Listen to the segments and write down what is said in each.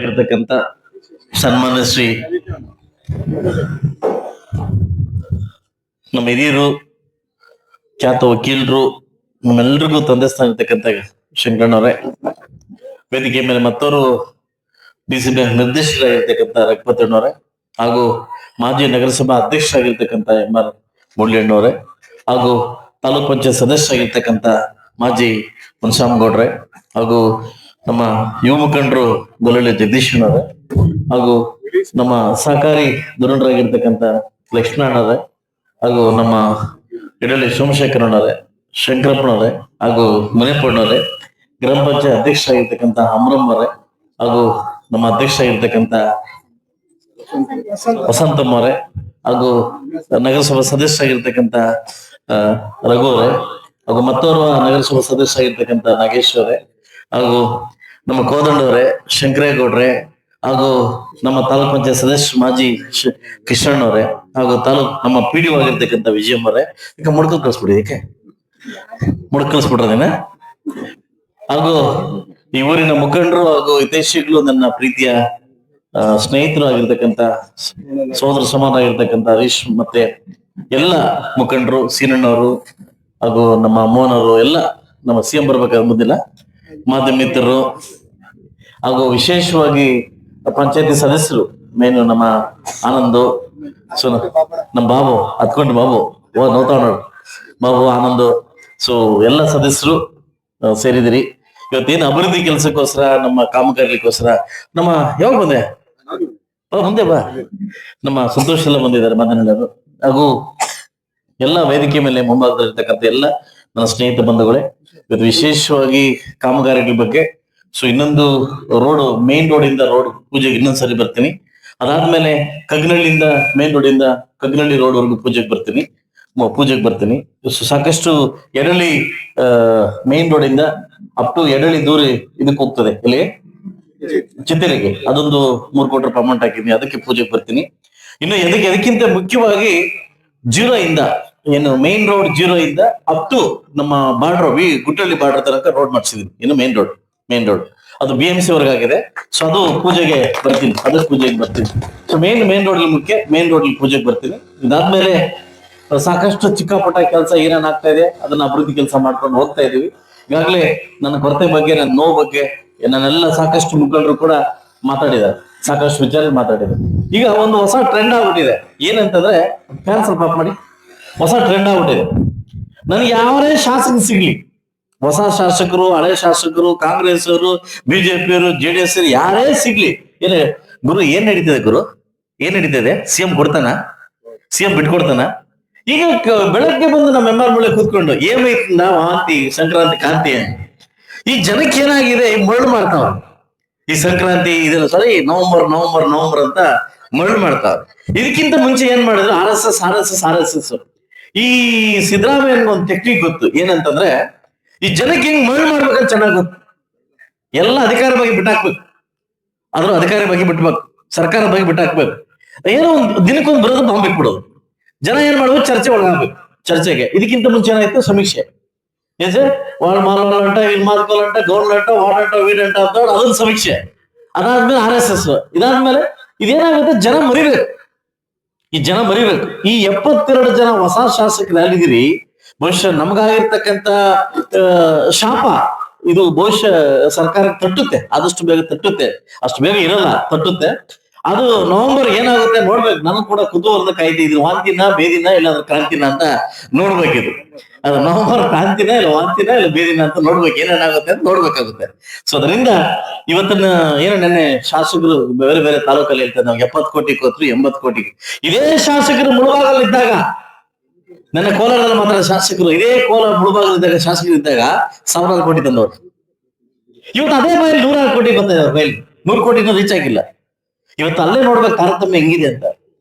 ಇರ್ತಕ್ಕಂಥ ಸನ್ಮಾನ್ಯ ಶ್ರೀ ನಮ್ಮ ಹಿರಿಯರು, ಖ್ಯಾತ ವಕೀಲರು, ನಮ್ಮೆಲ್ಲರಿಗೂ ತಂದೆ ಸ್ಥಾನ ಇರ್ತಕ್ಕಂಥ ಶಂಕರಣ್ಣವರೇ, ವೇದಿಕೆ ಮೇಲೆ ಮತ್ತವರು ಡಿಸಿಬಿ ನಿರ್ದೇಶಕರಾಗಿರ್ತಕ್ಕಂಥ ರಘುಪತಣ್ಣವರೇ, ಹಾಗೂ ಮಾಜಿ ನಗರಸಭಾ ಅಧ್ಯಕ್ಷರಾಗಿರ್ತಕ್ಕಂಥ MR ಮುರಳಿಯಣ್ಣವರೇ, ಹಾಗೂ ತಾಲೂಕ್ ಪಂಚಾಯತ್ ಸದಸ್ಯರಾಗಿರ್ತಕ್ಕಂಥ ಮಾಜಿ ಮುನ್ಸಾಮಗೌಡ್ರೆ, ಹಾಗೂ ನಮ್ಮ ಯುವ ಮುಖಂಡರು ಗೊಲ್ಲಳ್ಳಿ ಜಗದೀಶನವರೇ, ಹಾಗೂ ನಮ್ಮ ಸಹಕಾರಿ ಧುರೀಣರಾಗಿರ್ತಕ್ಕಂಥ ಲಕ್ಷ್ಮಣರೇ, ಹಾಗೂ ನಮ್ಮ ಇಡಳ್ಳಿ ಸೋಮಶೇಖರಣ್ಣವರೇ, ಶಂಕರಪ್ಪನವರೇ, ಹಾಗೂ ಮುನೇಪಣ್ಣವರೇ, ಗ್ರಾಮ ಪಂಚಾಯತ್ ಅಧ್ಯಕ್ಷರಾಗಿರ್ತಕ್ಕಂಥ ಅಮರಮ್ಮರೇ, ಹಾಗೂ ನಮ್ಮ ಅಧ್ಯಕ್ಷರಾಗಿರ್ತಕ್ಕಂಥ ವಸಂತಮ್ಮವರೇ, ಹಾಗೂ ನಗರಸಭಾ ಸದಸ್ಯರಾಗಿರ್ತಕ್ಕಂಥ ರಘು ಅವರೇ, ಹಾಗೂ ಮತ್ತೋರ್ವ ನಗರಸಭಾ ಸದಸ್ಯರಾಗಿರ್ತಕ್ಕಂಥ ನಾಗೇಶ್ ಅವರೇ, ಹಾಗೂ ನಮ್ಮ ಕೋದಂಡವರೇ, ಶಂಕರೇಗೌಡ್ರೆ, ಹಾಗೂ ನಮ್ಮ ತಾಲೂಕ್ ಪಂಚಾಯತ್ ಸದಸ್ಯ ಮಾಜಿ ಕೃಷ್ಣಣ್ಣವರೇ, ಹಾಗೂ ನಮ್ಮ PDO ಆಗಿರ್ತಕ್ಕಂಥ ವಿಜಯಮ್ಮರೇ, ಈಗ ಮುಡ್ಕಲ್ ಕಳಿಸ್ಬಿಡಿ, ಏಕೆ ಮುಡ್ಕಳಿಸ್ಬಿಟ್ರದೇನ, ಹಾಗೂ ಈ ಊರಿನ ಮುಖಂಡರು ಹಾಗೂ ಹಿತೈಷಿಗಳು, ನನ್ನ ಪ್ರೀತಿಯ ಸ್ನೇಹಿತರು ಆಗಿರ್ತಕ್ಕಂಥ ಸೋದರ ಸಮಾನರಾಗಿರ್ತಕ್ಕಂಥ ಹರೀಶ್, ಮತ್ತೆ ಎಲ್ಲ ಮುಖಂಡರು, ಸೀನಣ್ಣವರು, ಹಾಗೂ ನಮ್ಮ ಅಮ್ಮನವರು, ಎಲ್ಲ ನಮ್ಮ CM ಬರ್ಬೇಕಾದ್ರೆ ಮುಂದಿಲ್ಲ ಮಾಧ್ಯಮ ಮಿತ್ರರು, ಹಾಗೂ ವಿಶೇಷವಾಗಿ ಪಂಚಾಯತಿ ಸದಸ್ಯರು, ಮೇನು ನಮ್ಮ ಆನಂದು, ಸೊ ನಮ್ಮ ಬಾಬು ಹತ್ಕೊಂಡು ಬಾಬು ನೋಡ್ತಾವ್ ಬಾಬು ಆನಂದು, ಸೊ ಎಲ್ಲ ಸದಸ್ಯರು ಸೇರಿದಿರಿ. ಇವತ್ತೇನು ಅಭಿವೃದ್ಧಿ ಕೆಲಸಕ್ಕೋಸ್ಕರ, ನಮ್ಮ ಕಾಮಗಾರಿಗೋಸ್ಕರ ನಮ್ಮ ಯಾವಾಗ ಬಂದೆ ಮುಂದೆ ಬಾ, ನಮ್ಮ ಸಂತೋಷ ಎಲ್ಲ ಬಂದಿದ್ದಾರೆ ಮಾತನಾಡೋರು, ಹಾಗೂ ಎಲ್ಲ ವೇದಿಕೆ ಮೇಲೆ ಮುಂಭಾಗದಲ್ಲಿರ್ತಕ್ಕಂಥ ಎಲ್ಲ ನನ್ನ ಸ್ನೇಹಿತ ಬಂಧುಗಳೇ, ಇವತ್ತು ವಿಶೇಷವಾಗಿ ಕಾಮಗಾರಿಗಳ ಬಗ್ಗೆ, ಸೊ ಇನ್ನೊಂದು ರೋಡ್, ಮೇನ್ ರೋಡ್ ಇಂದ ರೋಡ್ ಪೂಜೆಗೆ ಇನ್ನೊಂದ್ಸರಿ ಬರ್ತೀನಿ. ಅದಾದ್ಮೇಲೆ ಕಗ್ನಳ್ಳಿಯಿಂದ ಮೇನ್ ರೋಡ್ ಇಂದ ಕಗ್ನಳ್ಳಿ ರೋಡ್ ವರೆಗೂ ಪೂಜೆಗೆ ಬರ್ತೀನಿ. ಸಾಕಷ್ಟು ಎಡಳಿ ಮೇನ್ ರೋಡ್ ಇಂದ ಅಪ್ ಟು ಎಡಳಿ ದೂರ ಇದಕ್ಕೆ ಹೋಗ್ತದೆ, ಇಲ್ಲಿ ಚಿತ್ತೇರಿಗೆ, ಅದೊಂದು 3 ಕೋಟಿ ರೂಪಾಯಿ ಅಮೌಂಟ್ ಹಾಕಿದ್ನಿ, ಅದಕ್ಕೆ ಪೂಜೆಗೆ ಬರ್ತೀನಿ. ಇನ್ನು ಅದಕ್ಕಿಂತ ಮುಖ್ಯವಾಗಿ 0 ಇಂದ ಏನು ಮೇನ್ ರೋಡ್ 0 ಇಂದ ಅಪ್ ಟು ನಮ್ಮ ಬಾರ್ಡರ್ ಗುಟ್ಟಳ್ಳಿ ಬಾರ್ಡರ್ ತನಕ ರೋಡ್ ಮಾಡಿಸಿದೀನಿ. ಇನ್ನು ಮೇನ್ ರೋಡ್ ಅದು BMC ವರ್ಗಾಗಿದೆ. ಸೊ ಅದು ಪೂಜೆಗೆ ಬರ್ತೀನಿ, ಅದಕ್ಕೆ ಪೂಜೆಗೆ ಬರ್ತೀನಿ. ಸೊ ಮೇನ್ ರೋಡ್ ಮುಖ್ಯ, ಮೇನ್ ರೋಡ್ ಪೂಜೆಗೆ ಬರ್ತೀನಿ. ಇದಾದ್ಮೇಲೆ ಸಾಕಷ್ಟು ಚಿಕ್ಕಪುಟ್ಟ ಕೆಲಸ ಏನೇನ್ ಆಗ್ತಾ ಇದೆ ಅದನ್ನ ಅಭಿವೃದ್ಧಿ ಕೆಲಸ ಮಾಡ್ಕೊಂಡು ಹೋಗ್ತಾ ಇದೀವಿ. ಈಗಾಗಲೇ ನನ್ನ ಕೊರತೆ ಬಗ್ಗೆ, ನನ್ನ ನೋವು ಬಗ್ಗೆ ನನ್ನೆಲ್ಲ ಸಾಕಷ್ಟು ಮುಖಂಡರು ಕೂಡ ಮಾತಾಡಿದ್ದಾರೆ, ಸಾಕಷ್ಟು ವಿಚಾರ ಮಾತಾಡಿದ್ದಾರೆ. ಈಗ ಒಂದು ಹೊಸ ಟ್ರೆಂಡ್ ಆಗ್ಬಿಟ್ಟಿದೆ, ಏನಂತಂದ್ರೆ ಫ್ಯಾನ್ ಸ್ವಲ್ಪ ಆಫ್ ಮಾಡಿ, ಹೊಸ ಟ್ರೆಂಡ್ ಆಗ್ಬಿಟ್ಟಿದೆ. ನನಗೆ ಯಾವರೇ ಶಾಸಕ ಸಿಗ್ಲಿ, ಹೊಸ ಶಾಸಕರು, ಹಳೆ ಶಾಸಕರು, ಕಾಂಗ್ರೆಸ್ ಅವರು, BJP ಅವರು, JDS ಅವರು ಯಾರೇ ಸಿಗ್ಲಿ, ಗುರು ಏನ್ ನಡೀತಿದೆ, ಗುರು ಏನ್ ನಡೀತಿದೆ, CM ಕೊಡ್ತಾನ, CM ಬಿಟ್ಕೊಡ್ತಾನ? ಈಗ ಬೆಳಗ್ಗೆ ಬಂದು ನಮ್ಮ MR ಮುಳ್ಳೆ ಕೂತ್ಕೊಂಡು ಏಮೈತ್ ವಾಂತಿ ಸಂಕ್ರಾಂತಿ ಕಾಂತಿ, ಈ ಜನಕ್ಕೆ ಏನಾಗಿದೆ, ಮರಳು ಮಾಡ್ತಾವ ಈ ಸಂಕ್ರಾಂತಿ ಇದೆಲ್ಲ, ಸಾರಿ ನವಂಬರ್ ಅಂತ ಮರಳು ಮಾಡ್ತಾವ. ಇದಕ್ಕಿಂತ ಮುಂಚೆ ಏನ್ ಮಾಡಿದ್ರು, RSS ಈ ಸಿದ್ದರಾಮಯ್ಯ ಒಂದು ಟೆಕ್ನಿಕ್ ಗೊತ್ತು, ಏನಂತಂದ್ರೆ ಈ ಜನಕ್ಕೆ ಹೆಂಗ್ ಮರಳು ಮಾಡ್ಬೇಕಂತ ಚೆನ್ನಾಗ್ ಗೊತ್ತು. ಎಲ್ಲ ಅಧಿಕಾರ ಬಗ್ಗೆ ಬಿಟ್ಟಾಕ್ಬೇಕು, ಆದ್ರೂ ಅಧಿಕಾರ ಬಗ್ಗೆ ಬಿಟ್ಬೇಕು, ಸರ್ಕಾರ ಬಗ್ಗೆ ಬಿಟ್ಟಾಕ್ಬೇಕು. ಏನೋ ಒಂದು ದಿನಕ್ಕೊಂದು ಬರೋದು ಬಾಂಬ್ ಬಿಟ್ಬಿಡೋದು. ಜನ ಏನ್ ಮಾಡ್ಬೇಕು, ಚರ್ಚೆ ಒಳಗಾಗ್ಬೇಕು. ಚರ್ಚೆಗೆ ಇದಕ್ಕಿಂತ ಮುಂಚೆ ಏನಾಯ್ತು, ಸಮೀಕ್ಷೆ, ಏನ್ ಸರ್ ಮಾಲಂಟ, ಇಲ್ಮಾಲ್ಕೋಲಂಟ, ಗೌರ್ಮೆಂಟ್ ವಾಡಂಟ, ವೀಡಂಟ ಅಂತ ಅದೊಂದು ಸಮೀಕ್ಷೆ. ಅದಾದ್ಮೇಲೆ RSS, ಇದಾದ್ಮೇಲೆ ಇದೇನಾಗುತ್ತೆ, ಜನ ಮರಿಬೇಕು. ಈ 72 ಜನ ಹೊಸ ಶಾಸಕರು ಯಾರಿದ್ದೀರಿ, ಬಹುಶಃ ನಮಗಾಗಿರ್ತಕ್ಕಂಥ ಶಾಪ ಇದು ಬಹುಶಃ ಸರ್ಕಾರಕ್ಕೆ ತಟ್ಟುತ್ತೆ, ಆದಷ್ಟು ಬೇಗ ತಟ್ಟುತ್ತೆ, ಅಷ್ಟು ಬೇಗ ಇರಲ್ಲ, ತಟ್ಟುತ್ತೆ. ಅದು ನವೆಂಬರ್ ಏನಾಗುತ್ತೆ ನೋಡ್ಬೇಕು. ನನಗೆ ಕೂಡ ಕುತೂಹಲದ ಕಾಯ್ದೆ, ಇದು ವಾಂತಿನ, ಬೇದಿನ, ಇಲ್ಲಾಂದ್ರೆ ಕ್ರಾಂತಿನ ಅಂತ ನೋಡ್ಬೇಕಿದು. ಅದು ನವೆಂಬರ್ ಕ್ರಾಂತಿನ, ಇಲ್ಲ ವಾಂತಿನ, ಇಲ್ಲ ಬೇದಿನ ಅಂತ ನೋಡ್ಬೇಕು, ಏನೇನಾಗುತ್ತೆ ಅಂತ ನೋಡ್ಬೇಕಾಗುತ್ತೆ. ಸೊ ಅದರಿಂದ ಇವತ್ತನ್ನ ಏನು ನೆನ್ನೆ ಶಾಸಕರು ಬೇರೆ ಬೇರೆ ತಾಲೂಕಲ್ಲಿ ಹೇಳ್ತಾರೆ, ನಾವು 70 ಕೋಟಿ ಕೊಟ್ರು, 80 ಕೋಟಿ. ಇದೇ ಶಾಸಕರು ಮುಳುಬಾಗಲಿದ್ದಾಗ, ನನ್ನ ಕೋಲಾರದಲ್ಲಿ ಮಾತ್ರ ಶಾಸಕರು, ಇದೇ ಮುಳುಬಾಗಲಿದ್ದಾಗ ಶಾಸಕರು ಇದ್ದಾಗ 1000 ಕೋಟಿ ತಂದವರು. ಇವತ್ತು ಅದೇ ಬೈಲಿ 100 ಕೋಟಿ ಬರ್ತಾ ಇದ್ದಾರೆ, ಬೈಲಿ 100 ಕೋಟಿನೂ ರೀಚ್ ಆಗಿಲ್ಲ. ಇವತ್ತು ಅಲ್ಲೇ ನೋಡ್ಬೇಕು ತಾರತಮ್ಯ ಹೆಂಗಿದೆ ಅಂತ.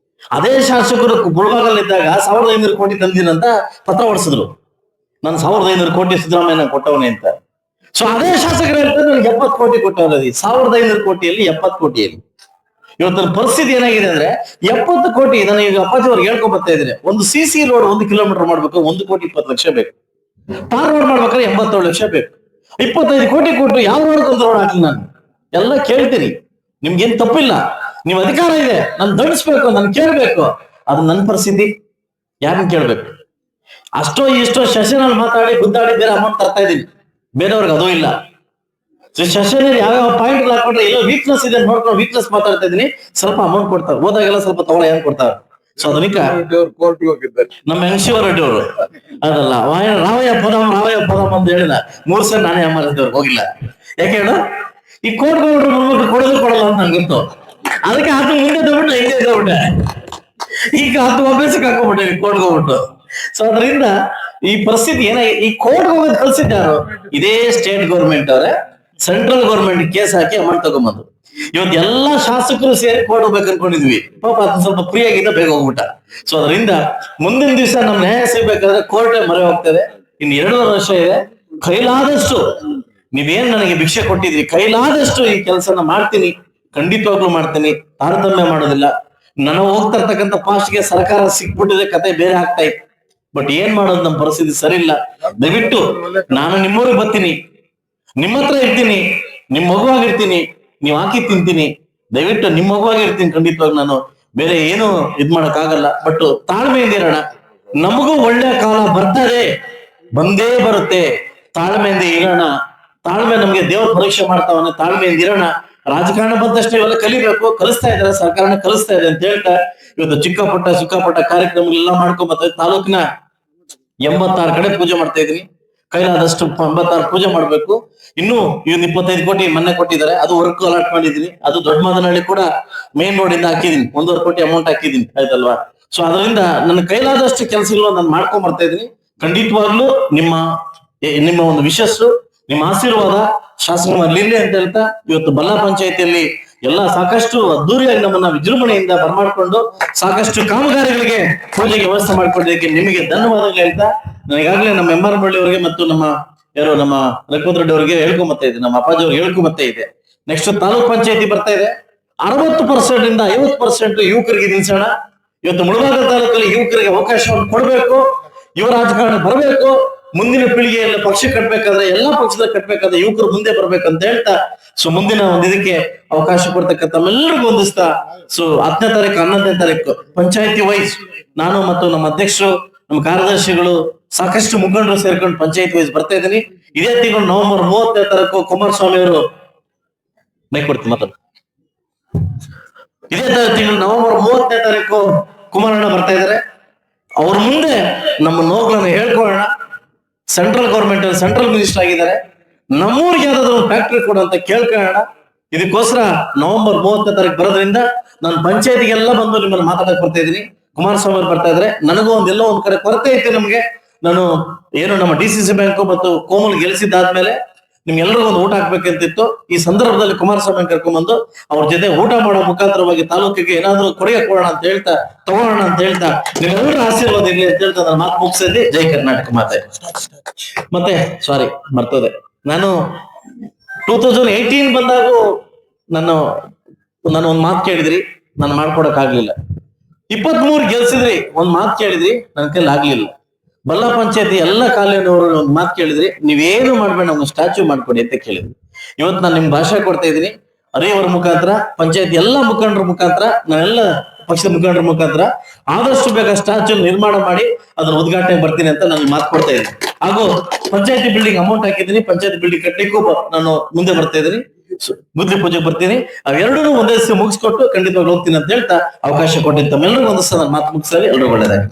ಅದೇ ಶಾಸಕರು ಮುಳುಬಾಗಲಿದ್ದಾಗ 1500 ಕೋಟಿ ತಂದಿನಂತ ಪತ್ರ ಹೊಡಿಸಿದ್ರು, ನಾನು 1500 ಕೋಟಿ ಸಿದ್ದರಾಮಯ್ಯ ಕೊಟ್ಟವನೇ ಅಂತ. ಸೊ ಅದೇ ಶಾಸಕರು ಹೇಳ್ತಾರೆ, ನನಗೆ 70 ಕೋಟಿ ಕೊಟ್ಟವ್ರದಿ, 1500 ಕೋಟಿಯಲ್ಲಿ 70 ಕೋಟಿಯಲ್ಲಿ. ಇವತ್ತಿನ ಪರಿಸ್ಥಿತಿ ಏನಾಗಿದೆ ಅಂದ್ರೆ 70 ಕೋಟಿ, ನಾನು ಈಗ ಅಪ್ಪಾಜಿಯವ್ರಿಗೆ ಹೇಳ್ಕೊಂಡ್ ಬರ್ತಾ ಇದ್ದೀನಿ, ಒಂದು CC ರೋಡ್ 1 ಕಿಲೋಮೀಟರ್ ಮಾಡ್ಬೇಕು 1,20,00,000 ಬೇಕು, ಟಾರ್ ರೋಡ್ ಮಾಡ್ಬೇಕಾದ್ರೆ 87 ಲಕ್ಷ ಬೇಕು. 25 ಕೋಟಿ ಕೊಟ್ಟು ಯಾವ ರೋಡ್ ರೋಡ್ ಹಾಕಲಿ ನಾನು ಎಲ್ಲ ಕೇಳ್ತೀನಿ. ನಿಮ್ಗೇನ್ ತಪ್ಪಿಲ್ಲ, ನಿಮ್ ಅಧಿಕಾರ ಇದೆ, ನನ್ ದಂಡಿಸ್ಬೇಕು, ನನ್ ಕೇಳ್ಬೇಕು. ಅದು ನನ್ನ ಪರಿಸ್ಥಿತಿ, ಯಾರನ್ನ ಕೇಳ್ಬೇಕು? ಅಷ್ಟೋ ಇಷ್ಟೋ ಸೆಷನಲ್ಲಿ ಮಾತಾಡಿ ಗುದ್ದಾಡಿ ಬೇರೆ ಅಮೌಂಟ್ ತರ್ತಾ ಇದೀನಿ, ಬೇರೆಯವ್ರಿಗೆ ಅದೂ ಇಲ್ಲ. ಸೆಷನಲ್ಲಿ ಯಾವ್ಯಾವ ಪಾಯಿಂಟ್ ಹಾಕೊಂಡ್ರೆ ಎಲ್ಲೋ ವೀಕ್ನೆಸ್ ಇದೆ ನೋಡ್ಕೊಂಡು ವೀಕ್ನೆಸ್ ಮಾತಾಡ್ತಾ ಇದೀನಿ, ಸ್ವಲ್ಪ ಅಮೌಂಟ್ ಕೊಡ್ತಾರೆ, ಹೋದಾಗೆಲ್ಲ ಸ್ವಲ್ಪ ತಗೊಳ್ಳಿ ಏನ್ ಕೊಡ್ತಾರೆ. ಸೊ ಅದಕ್ಕೆ ನಮ್ಮ ಎನ್ಶಿವ ರೆಡ್ಡಿ ಅವರು ಅದಲ್ಲ ರಾವಯ್ಯ ಪದಂ ಅಂತ ಹೇಳಿದ 3 ಸಲ ನಾನೇ ಅಮ್ಮವ್ರಿಗೆ ಹೋಗಿಲ್ಲ. ಯಾಕೆ ಹೇಳು, ಈ ಕೋರ್ಟ್ ಹೋಗ್ಬಿಟ್ರೆ ಕೊಡೋದು ಕೊಡಲ್ಲ ಅಂತ ನಂಗೆ ಗೊತ್ತು. ಅದಕ್ಕೆ ಹತ್ತು ಮುಂದೆ ತಗೊಂಡು ಹಿಂದೆ ತಗೊಂಡೆ, ಈಗ 10 ಅಭ್ಯಾಸಕ್ಕೆ ಹಾಕೊಂಡ್ಬಿಟ್ಟೆ ಕೋರ್ಟ್ ಹೋಗ್ಬಿಟ್ಟು. ಸೊ ಅದರಿಂದ ಈ ಪರಿಸ್ಥಿತಿ ಈ ಕೋರ್ಟ್ ಹೋಗೋದು ಕಲ್ಸಿದ್ದಾರು ಇದೇ ಸ್ಟೇಟ್ ಗೌರ್ಮೆಂಟ್ ಅವರೇ ಸೆಂಟ್ರಲ್ ಗೌರ್ಮೆಂಟ್ ಕೇಸ್ ಹಾಕಿ ಅಮೌಂಟ್ ತಗೊಂಬಂದು. ಇವತ್ತು ಎಲ್ಲಾ ಶಾಸಕರು ಸೇರಿ ಕೋರ್ಟ್ ಹೋಗ್ಬೇಕು ಅನ್ಕೊಂಡಿದ್ವಿ, ಪಾಪ ಅದು ಸ್ವಲ್ಪ ಫ್ರೀ ಆಗಿದ್ದ ಬೇಗ ಹೋಗ್ಬಿಟ್ಟ. ಸೊ ಅದರಿಂದ ಮುಂದಿನ ದಿವಸ ನಮ್ ನ್ಯಾಯ ಸಿಗ್ಬೇಕಾದ್ರೆ ಕೋರ್ಟೇ ಮೊರೆ ಹೋಗ್ತದೆ. ಇನ್ನು 2 ವರ್ಷ ಇದೆ, ಕೈಲಾದಷ್ಟು ನೀವೇನ್ ನನಗೆ ಭಿಕ್ಷೆ ಕೊಟ್ಟಿದ್ರಿ, ಕೈಲಾದಷ್ಟು ಈ ಕೆಲಸನ ಮಾಡ್ತೀನಿ, ಖಂಡಿತವಾಗ್ಲೂ ಮಾಡ್ತೀನಿ, ತಾರತಮ್ಯ ಮಾಡೋದಿಲ್ಲ. ನನಗೆ ಹೋಗ್ತಾ ಇರ್ತಕ್ಕಂಥ ಪಾಸ್ಟ್ಗೆ ಸರ್ಕಾರ ಸಿಕ್ಬಿಟ್ಟಿದೆ, ಕತೆ ಬೇರೆ ಆಗ್ತಾ ಇತ್ತು. ಬಟ್ ಏನ್ ಮಾಡೋದು, ನಮ್ಮ ಪರಿಸ್ಥಿತಿ ಸರಿ ಇಲ್ಲ. ದಯವಿಟ್ಟು ನಾನು ನಿಮ್ಮೂರಿಗೆ ಬರ್ತೀನಿ, ನಿಮ್ಮ ಹತ್ರ ಇರ್ತೀನಿ, ನಿಮ್ ಮಗುವಾಗಿರ್ತೀನಿ, ನೀವ್ ಹಾಕಿ ತಿಂತೀನಿ, ದಯವಿಟ್ಟು ನಿಮ್ ಮಗುವಾಗಿರ್ತೀನಿ. ಖಂಡಿತವಾಗಿ ನಾನು ಬೇರೆ ಏನು ಇದ್ ಮಾಡಕ್ ಆಗಲ್ಲ. ಬಟ್ ತಾಳ್ಮೆಯಿಂದ ಇರೋಣ, ನಮಗೂ ಒಳ್ಳೆ ಕಾಲ ಬರ್ತದೆ, ಬಂದೇ ಬರುತ್ತೆ. ತಾಳ್ಮೆಯಿಂದ ಇರೋಣ, ತಾಳ್ಮೆ ನಮ್ಗೆ ದೇವ್ರ ಪರೀಕ್ಷೆ ಮಾಡ್ತಾವನ್ನ, ತಾಳ್ಮೆಯಿಂದ ಇರೋಣ. ರಾಜಕಾರಣ ಬಂದಷ್ಟೇ ಇವೆಲ್ಲ ಕಲಿಬೇಕು, ಕಲಿಸ್ತಾ ಇದಾರೆ, ಸರ್ಕಾರನ ಕಲಿಸ್ತಾ ಇದೆ ಅಂತ ಹೇಳ್ತಾ ಇವತ್ತು ಚಿಕ್ಕ ಪುಟ್ಟ ಕಾರ್ಯಕ್ರಮಗಳೆಲ್ಲ ಮಾಡ್ಕೊಂಡ್ ಬರ್ತಾ ತಾಲೂಕಿನ 86 ಕಡೆ ಪೂಜೆ ಮಾಡ್ತಾ ಇದೀನಿ. ಕೈಲಾದಷ್ಟು 86 ಪೂಜೆ ಮಾಡ್ಬೇಕು. ಇನ್ನು 25 ಕೋಟಿ ಮೊನ್ನೆ ಕೊಟ್ಟಿದ್ದಾರೆ, ಅದು ವರ್ಕ್ ಅಲಾಟ್ ಮಾಡಿದೀನಿ. ಅದು ದೊಡ್ಡ ಮಾದನಹಳ್ಳಿ ಕೂಡ ಮೇನ್ ರೋಡ್ ಇಂದ ಹಾಕಿದೀನಿ, 1.5 ಕೋಟಿ ಅಮೌಂಟ್ ಹಾಕಿದೀನಿ, ಆಯ್ತಲ್ವಾ. ಸೊ ಅದರಿಂದ ನನ್ನ ಕೈಲಾದಷ್ಟು ಕೆಲಸಗಳು ನಾನು ಮಾಡ್ಕೊಂಡ್ ಬರ್ತಾ ಇದೀನಿ. ಖಂಡಿತವಾಗ್ಲೂ ನಿಮ್ಮ ಒಂದು ವಿಶಸ್ಸು, ನಿಮ್ಮ ಆಶೀರ್ವಾದ ಶಾಸಕರಲ್ಲಿ ಅಂತ ಹೇಳ್ತಾ ಇವತ್ತು ಬಲ್ಲಾ ಪಂಚಾಯತಿಯಲ್ಲಿ ಎಲ್ಲ ಸಾಕಷ್ಟು ಅದ್ದೂರಿಯಾಗಿ ನಮ್ಮನ್ನ ವಿಜೃಂಭಣೆಯಿಂದ ಬರಮಾಡ್ಕೊಂಡು ಸಾಕಷ್ಟು ಕಾಮಗಾರಿಗಳಿಗೆ ಪೂಜೆಗೆ ವ್ಯವಸ್ಥೆ ಮಾಡ್ಕೊಂಡಿದ್ದಕ್ಕೆ ನಿಮಗೆ ಧನ್ಯವಾದಗಳು ಹೇಳ್ತಾ, ನನಗಾಗ್ಲೇ ನಮ್ಮ ಎಂ.ಆರ್. ಮುರಳಿ ಅವರಿಗೆ ಮತ್ತು ನಮ್ಮ ರಘುಪತ್ ರೆಡ್ಡಿ ಅವರಿಗೆ ಹೇಳ್ಕೊಂಬತ್ತಾ ಇದೆ, ನಮ್ಮ ಅಪ್ಪಾಜಿ ಅವ್ರಿಗೆ ಹೇಳ್ಕೊಂಬತ್ತಾ ಇದೆ. ನೆಕ್ಸ್ಟ್ ತಾಲೂಕ್ ಪಂಚಾಯತಿ ಬರ್ತಾ ಇದೆ. 60% ಇಂದ 50% ಯುವಕರಿಗೆ ನಿಲ್ಸೋಣ. ಇವತ್ತು ಮುಳಬಾಗಿಲು ತಾಲೂಕಲ್ಲಿ ಯುವಕರಿಗೆ ಅವಕಾಶವನ್ನು ಕೊಡಬೇಕು, ಯುವ ರಾಜಕಾರಣ ಬರಬೇಕು. ಮುಂದಿನ ಪೀಳಿಗೆಯಲ್ಲಿ ಪಕ್ಷ ಕಟ್ಬೇಕಾದ್ರೆ, ಎಲ್ಲಾ ಪಕ್ಷದ ಕಟ್ಬೇಕಾದ್ರೆ ಯುವಕರು ಮುಂದೆ ಬರ್ಬೇಕಂತ ಹೇಳ್ತಾ, ಸೊ ಮುಂದಿನ ಒಂದು ಇದಕ್ಕೆ ಅವಕಾಶ ಕೊಡ್ತಕ್ಕಂಥ ಎಲ್ಲರಿಗೂ ಹೊಂದಿಸ್ತಾ, ಸೊ 10ನೇ ತಾರೀಕು 11ನೇ ತಾರೀಕು ಪಂಚಾಯತಿ ವೈಸ್ ನಾನು ಮತ್ತು ನಮ್ಮ ಅಧ್ಯಕ್ಷರು, ನಮ್ಮ ಕಾರ್ಯದರ್ಶಿಗಳು, ಸಾಕಷ್ಟು ಮುಖಂಡರು ಸೇರ್ಕೊಂಡು ಪಂಚಾಯತ್ ವೈಸ್ ಬರ್ತಾ ಇದ್ದೀನಿ. ಇದೇ ತಿಂಗಳು ನವೆಂಬರ್ 30ನೇ ತಾರೀಕು ಕುಮಾರಸ್ವಾಮಿ ಅವರು ಕೊಡ್ತೀನಿ ಮಾತಾಡ. ಇದೇ ತಿಂಗಳು ನವೆಂಬರ್ 30ನೇ ತಾರೀಕು ಕುಮಾರಣ್ಣ ಬರ್ತಾ ಇದ್ದಾರೆ. ಅವ್ರ ಮುಂದೆ ನಮ್ಮ ನೋವುಗಳನ್ನ ಹೇಳ್ಕೊಳ್ಳೋಣ. ಸೆಂಟ್ರಲ್ ಗೌರ್ಮೆಂಟ್ ಸೆಂಟ್ರಲ್ ಮಿನಿಸ್ಟರ್ ಆಗಿದ್ದಾರೆ, ನಮ್ಮೂರಿಗೆ ಯಾವ್ದಾದ್ರು ಫ್ಯಾಕ್ಟ್ರಿ ಕೊಡು ಅಂತ ಕೇಳ್ಕೊಳ್ಳೋಣ. ಇದಕ್ಕೋಸ್ಕರ ನವೆಂಬರ್ 30ನೇ ತಾರೀಕು ಬರೋದ್ರಿಂದ ನಾನು ಪಂಚಾಯತಿಗೆಲ್ಲ ಬಂದು ನಿಮ್ಮನ್ನ ಮಾತಾಡಕ್ ಬರ್ತಾ ಇದ್ದೀನಿ. ಕುಮಾರಸ್ವಾಮಿ ಅವರು ಬರ್ತಾ ಇದ್ರೆ, ನನಗೂ ಎಲ್ಲೋ ಒಂದ್ ಕಡೆ ಕೊರತೆ ಐತೆ ನಮ್ಗೆ. ನಾನು ನಮ್ಮ DCC ಬ್ಯಾಂಕ್ ಮತ್ತು ಕೋಮಲ್ ಗೆಲ್ಸಿದ್ದಾದ್ಮೇಲೆ ನಿಮ್ಗೆಲ್ಲರಿಗೂ ಒಂದು ಊಟ ಹಾಕ್ಬೇಕಂತಿತ್ತು. ಈ ಸಂದರ್ಭದಲ್ಲಿ ಕುಮಾರಸ್ವಾಮಿ ಕರ್ಕೊಂಡ್ಬಂದು ಅವ್ರ ಜೊತೆ ಊಟ ಮಾಡೋ ಮುಖಾಂತರವಾಗಿ ತಾಲೂಕಿಗೆ ಏನಾದ್ರು ಕೊಡುಗೆ ಕೊಡೋಣ ಅಂತ ಹೇಳ್ತಾ, ತಗೋಣ ಅಂತ ಹೇಳ್ತಾ, ನಿಮ್ಮೆಲ್ಲರ ಆಶೀರ್ವಾದ ಇರ್ಲಿ ಅಂತ ಹೇಳ್ತಾ ನಾನು ಮಾತು ಮುಗಿಸಿದ್ದೆ. ಜೈ ಕರ್ನಾಟಕ ಮಾತೆ. ಮತ್ತೆ ಸಾರಿ ಮರ್ತೋದೆ, ನಾನು 2018 ಬಂದಾಗೂ ನಾನು ಒಂದ್ ಮಾತು ಕೇಳಿದ್ರಿ, ನಾನು ಮಾಡ್ಕೊಡಕ್ ಆಗ್ಲಿಲ್ಲ. 23 ಗೆಲ್ಸಿದ್ರಿ, ಒಂದ್ ಮಾತು ಕೇಳಿದ್ರಿ, ನನ್ನ ಕೈಲಿ ಆಗ್ಲಿಲ್ಲ. ಬಲ್ಲಾ ಪಂಚಾಯತಿ ಎಲ್ಲ ಕಾಲೇನವರು ಒಂದ್ ಮಾತು ಕೇಳಿದ್ರಿ, ನೀವೇನು ಮಾಡ್ಬೇಡ, ನಮ್ಗೆ ಸ್ಟ್ಯಾಚ್ಯೂ ಮಾಡ್ಕೊಡಿ ಅಂತ ಕೇಳಿದ್ರಿ. ಇವತ್ತು ನಾನು ನಿಮ್ ಭಾಷೆ ಕೊಡ್ತಾ ಇದ್ದೀನಿ. ಹರಿಯವರ ಮುಖಾಂತರ, ಪಂಚಾಯತಿ ಎಲ್ಲ ಮುಖಂಡರ ಮುಖಾಂತರ, ನಾನೆಲ್ಲ ಪಕ್ಷದ ಮುಖಂಡರ ಮುಖಾಂತರ ಆದಷ್ಟು ಬೇಗ ಸ್ಟ್ಯಾಚ್ಯೂ ನಿರ್ಮಾಣ ಮಾಡಿ ಅದನ್ನ ಉದ್ಘಾಟನೆ ಬರ್ತೀನಿ ಅಂತ ನಾನು ಮಾತು ಕೊಡ್ತಾ ಇದ್ದೀನಿ. ಹಾಗೂ ಪಂಚಾಯತಿ ಬಿಲ್ಡಿಂಗ್ ಅಮೌಂಟ್ ಹಾಕಿದ್ದೀನಿ, ಪಂಚಾಯತಿ ಬಿಲ್ಡಿಂಗ್ ಕಟ್ಟಲಿಕ್ಕೂ ನಾನು ಮುಂದೆ ಬರ್ತಾ ಇದ್ದೀನಿ. ಗುದ್ಲಿ ಪೂಜೆಗೆ ಬರ್ತೀನಿ. ಅವೆರಡೂ ಒಂದೇ ದಿವಸ ಮುಗಿಸ್ಕೊಟ್ಟು ಖಂಡಿತವಾಗಿ ಹೋಗ್ತೀನಿ ಅಂತ ಹೇಳ್ತಾ ಅವಕಾಶ ಕೊಟ್ಟಿದ್ದ ತಮ್ಮೆಲ್ಲರಿಗೂ ಒಂದು ಸಲ ಮಾತು ಮುಗಿಸಲಿ. ಎಲ್ಲರೂ ಒಳ್ಳೆದಾಗಿ.